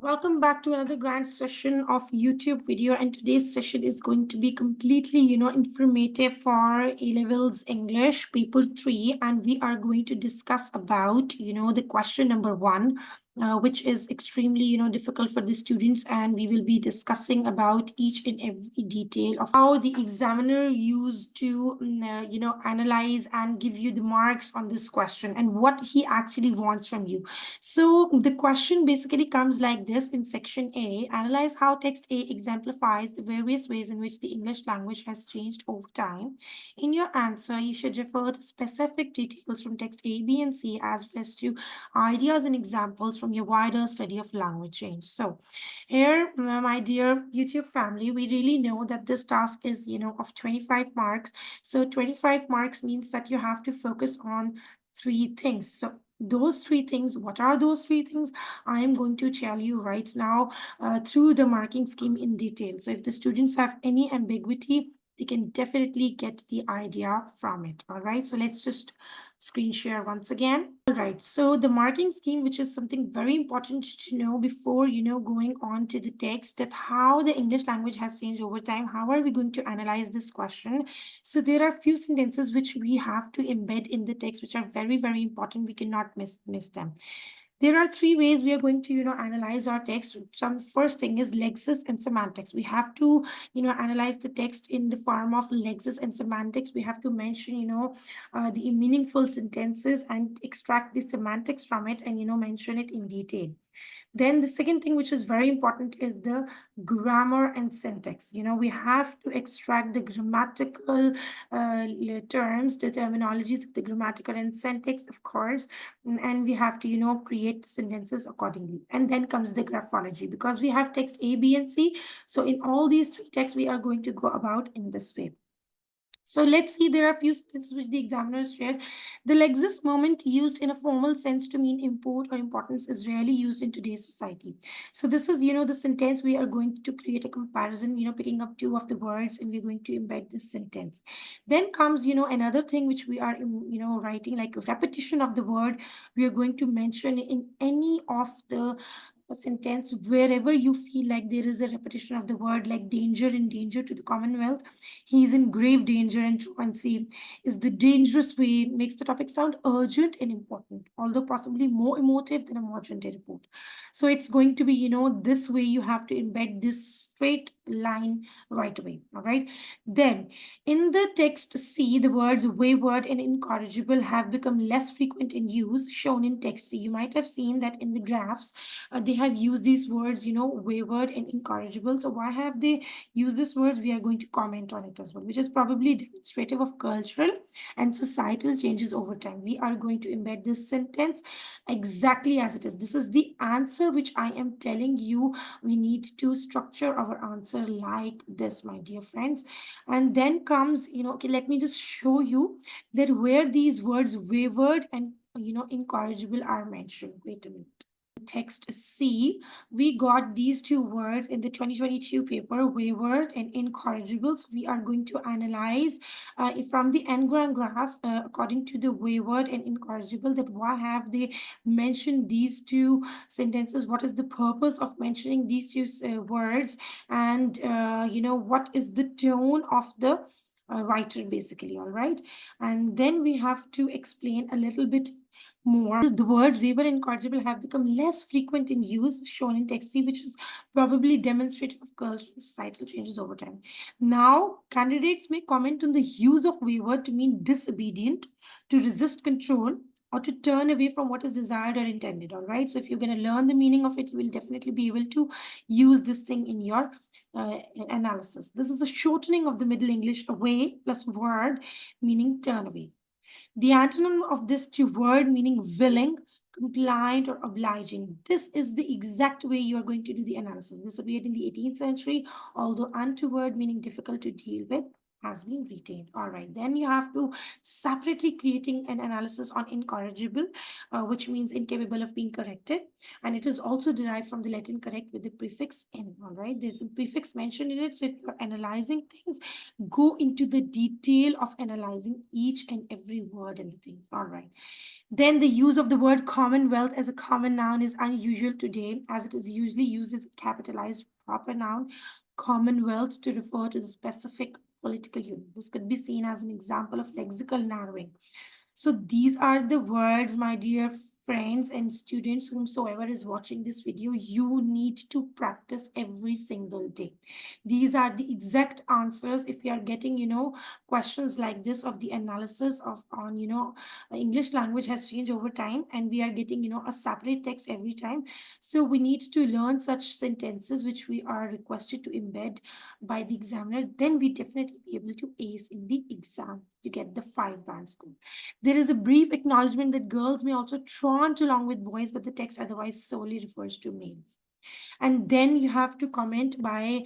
Welcome back to another grand session of YouTube video, and today's session is going to be completely, informative for A-levels English paper 3, and we are going to discuss about, the question number 1, which is extremely, difficult for the students, and we will be discussing about each and every detail of how the examiner used to, analyze and give you the marks on this question and what he actually wants from you. So the question basically comes like this in section A. Analyze how text A exemplifies the various ways in which the English language has changed over time. In your answer, you should refer to specific details from text A, B, and C, as well as to ideas and examples from your wider study of language change. So here, my dear YouTube family, we really know that this task is, of 25 marks. So 25 marks means that you have to focus on three things. So those three things, what are those three things? I am going to tell you right now through the marking scheme in detail. So if the students have any ambiguity, they can definitely get the idea from it. All right, so let's just screen share once again. All right, so the marking scheme, which is something very important to know before, going on to the text, that how the English language has changed over time. How are we going to analyze this question? So there are few sentences which we have to embed in the text, which are very, very important. We cannot miss them. There are three ways we are going to, analyze our text. Some first thing is lexis and semantics. We have to, analyze the text in the form of lexis and semantics. We have to mention, the meaningful sentences and extract the semantics from it and, mention it in detail. Then the second thing, which is very important, is the grammar and syntax. We have to extract the grammatical terms, the terminologies of the grammatical and syntax, of course, and we have to, create the sentences accordingly. And then comes the graphology, because we have text A, B, and C. So in all these three texts, we are going to go about in this way. So let's see, there are a few sentences which the examiners shared. The lexis moment used in a formal sense to mean import or importance is rarely used in today's society. So this is, the sentence we are going to create a comparison, picking up two of the words, and we're going to embed this sentence. Then comes, another thing which we are, writing, like repetition of the word. We are going to mention in any of the a sentence wherever you feel like there is a repetition of the word, like danger, in danger to the Commonwealth. He is in grave danger, and truancy is the dangerous way, makes the topic sound urgent and important, although possibly more emotive than a modern day report. So it's going to be, this way you have to embed this straight line right away. All right. Then in the text C, the words wayward and incorrigible have become less frequent in use, shown in text C. You might have seen that in the graphs, they have used these words, wayward and incorrigible. So why have they used these words? We are going to comment on it as well, which is probably demonstrative of cultural and societal changes over time. We are going to embed this sentence exactly as it is. This is the answer which I am telling you. We need to structure our answer like this, my dear friends. And then comes, okay, let me just show you that where these words wayward and, incorrigible are mentioned. Wait a minute. Text C, we got these two words in the 2022 paper, wayward and incorrigible. So we are going to analyze from the Ngram graph, according to the wayward and incorrigible, that why have they mentioned these two sentences? What is the purpose of mentioning these two words? And, what is the tone of the writer, basically. All right. And then we have to explain a little bit more. The words wayward and incorrigible have become less frequent in use, shown in text C, which is probably demonstrative of cultural and societal changes over time. Now, candidates may comment on the use of wayward to mean disobedient, to resist control, or to turn away from what is desired or intended. All right. So if you're going to learn the meaning of it, you will definitely be able to use this thing in your analysis. This is a shortening of the Middle English away plus word, meaning turn away. The antonym of this to word meaning willing, compliant, or obliging. This is the exact way you are going to do the analysis. This appeared in the 18th century, although untoward meaning difficult to deal with. has been retained. All right, then you have to separately creating an analysis on incorrigible, which means incapable of being corrected, and it is also derived from the Latin correct with the prefix in. All right, there's a prefix mentioned in it, so if you're analyzing things, go into the detail of analyzing each and every word in the things. All right, then the use of the word Commonwealth as a common noun is unusual today, as it is usually used as a capitalized proper noun, Commonwealth, to refer to the specific political unit. This could be seen as an example of lexical narrowing. So these are the words, my dear friends and students, whomsoever is watching this video, you need to practice every single day. These are the exact answers. If you are getting, questions like this of the analysis of on, English language has changed over time, and we are getting, a separate text every time. So we need to learn such sentences which we are requested to embed by the examiner. Then we definitely be able to ace in the exam to get the 5-band score. There is a brief acknowledgement that girls may also trot along with boys, but the text otherwise solely refers to males. And then you have to comment by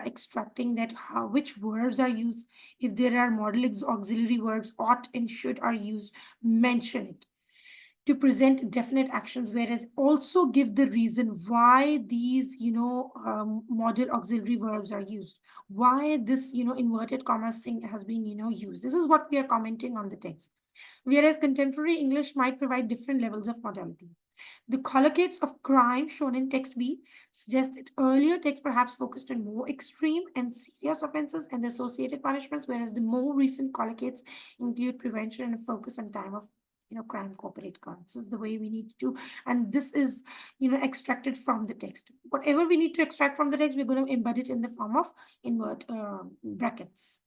extracting that which verbs are used. If there are modal auxiliary verbs, ought and should are used, mention it to present definite actions, whereas also give the reason why these, modal auxiliary verbs are used, why this, inverted commas thing has been, used. This is what we are commenting on the text. Whereas contemporary English might provide different levels of modality. The collocates of crime shown in text B suggest that earlier texts perhaps focused on more extreme and serious offenses and the associated punishments, whereas the more recent collocates include prevention and a focus on time of crime corporate crime. This is the way we need to, and this is extracted from the text. Whatever we need to extract from the text, we're going to embed it in the form of invert brackets.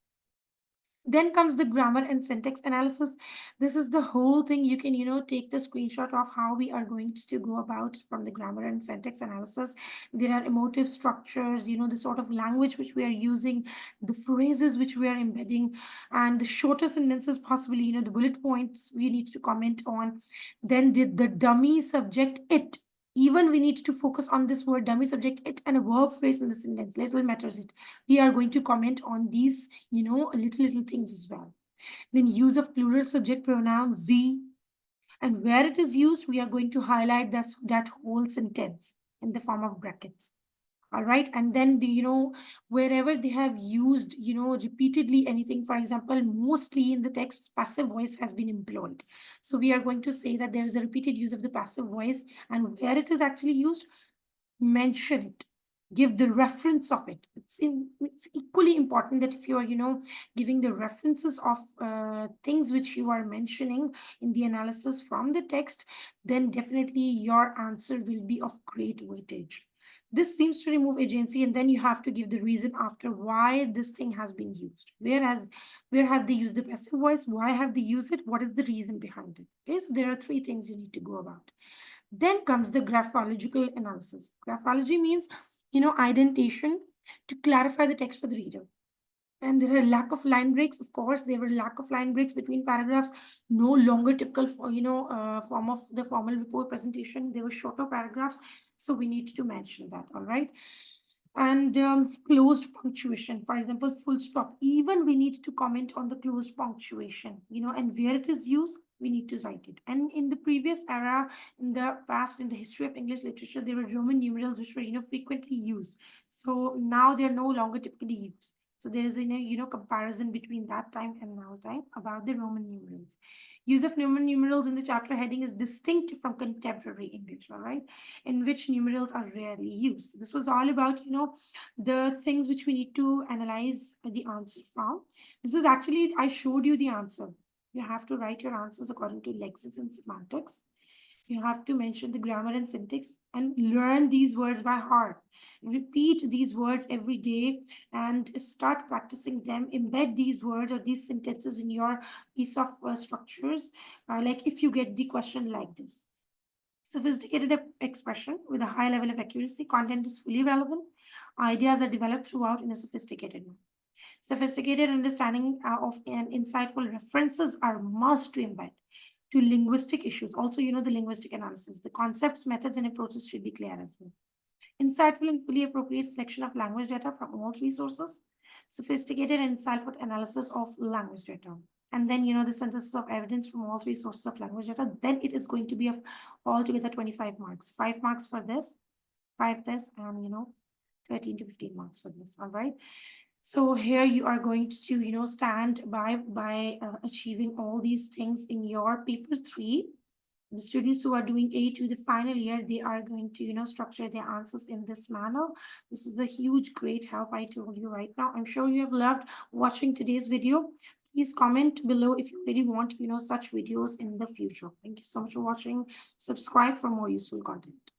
Then comes the grammar and syntax analysis. This is the whole thing. You can, take the screenshot of how we are going to go about from the grammar and syntax analysis. There are emotive structures, the sort of language which we are using, the phrases which we are embedding, and the shorter sentences possibly, the bullet points we need to comment on. Then the dummy subject, it. Even we need to focus on this word dummy subject, it, and a verb phrase in the sentence. Little matters it. We are going to comment on these, little things as well. Then use of plural subject pronoun we, and where it is used, we are going to highlight that whole sentence in the form of brackets. All right, and then wherever they have used repeatedly anything, for example, mostly in the text passive voice has been employed, so we are going to say that there is a repeated use of the passive voice, and where it is actually used, mention it, give the reference of it. It's equally important that if you are giving the references of things which you are mentioning in the analysis from the text, then definitely your answer will be of great weightage. This seems to remove agency, and then you have to give the reason after why this thing has been used. Where have they used the passive voice? Why have they used it? What is the reason behind it? Okay, so there are 3 things you need to go about. Then comes the graphological analysis. Graphology means, indentation to clarify the text for the reader. And there are lack of line breaks. Of course, there were lack of line breaks between paragraphs, no longer typical for, form of the formal report presentation. There were shorter paragraphs. So we need to mention that, all right? And closed punctuation, for example, full stop. Even we need to comment on the closed punctuation, and where it is used, we need to cite it. And in the previous era, in the past, in the history of English literature, there were Roman numerals which were, frequently used. So now they are no longer typically used. So there is a comparison between that time and now time about the Roman numerals. Use of Roman numerals in the chapter heading is distinct from contemporary English, all right, in which numerals are rarely used. This was all about the things which we need to analyze the answer from. This is actually, I showed you the answer. You have to write your answers according to lexis and semantics. You have to mention the grammar and syntax and learn these words by heart. Repeat these words every day and start practicing them. Embed these words or these sentences in your piece of structures. Like if you get the question like this. Sophisticated expression with a high level of accuracy, content is fully relevant. Ideas are developed throughout in a sophisticated manner. Sophisticated understanding of and insightful references are must to embed to linguistic issues. Also, the linguistic analysis, the concepts, methods, and approaches should be clear as well. Insightful and fully appropriate selection of language data from all 3 sources. sophisticated and insightful analysis of language data. And then, the synthesis of evidence from all three sources of language data, then it is going to be of altogether 25 marks. 5 marks for this, 5 this, and, 13 to 15 marks for this, all right? So here you are going to, stand by achieving all these things in your paper 3. The students who are doing A to the final year, they are going to, structure their answers in this manner. This is a huge, great help I told you right now. I'm sure you have loved watching today's video. Please comment below if you really want, such videos in the future. Thank you so much for watching. Subscribe for more useful content.